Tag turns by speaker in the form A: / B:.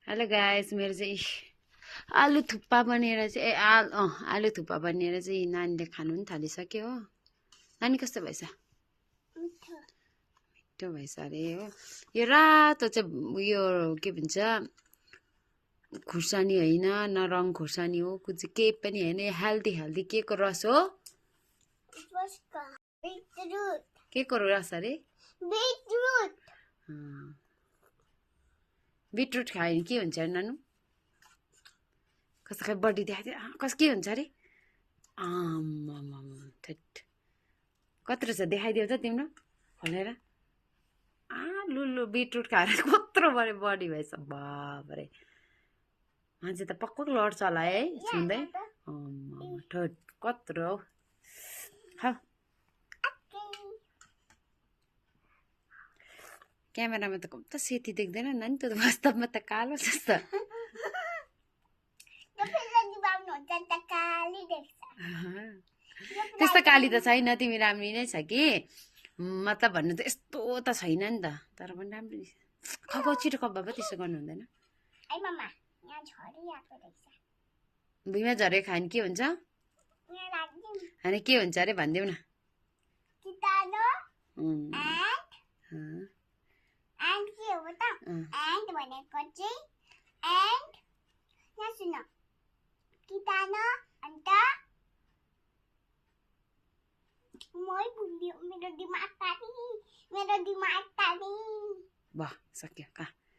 A: Hello guys, मेरो चाहिँ आलु थुक्पा बनेर चाहिँ आलु थुक्पा बनेर चाहिँ नानीले खानु पनि थालिसक्यो हो। नानी कस्तो भएछ? मिठो भएछ अरे हो। यो रातो चाहिँ यो के भन्छ खुर्सानी होइन, न रङ खुर्सानी हो, कुछ केही पनि होइन। हेल्दी हेल्दी के को रस हो? के को रस अरे? बिटरुट खायो भने के हुन्छ अरे नानु? कस्तो खाले बडी देखाइदियो। कस के हुन्छ अरे? थेट कत्रो छ देखाइदियो त तिम्रो खोलेर। लुलु बिटरुट खाएर कत्रो बडी भएछ। बाबरे, मान्छे त पक्क लड्छ होला है सुन्दै। ठट कत्रो हौ। खाऊ। क्यामेरामा त कम त सेती देख्दैन नानी, त वास्तवमा त कालो जस्तो। त्यस्तो काली त छैन, तिमी राम्री नै छ कि। मतलब भन्नु त यस्तो त छैन नि त, तर पनि राम्रो खाऊ। छिटो खप बाबा, त्यसो गर्नु हुँदैन। भुइँमा झरेको खायो भने के हुन्छ? होइन के हुन्छ अरे भनिदेऊ न। वाह सक्यो। कहाँ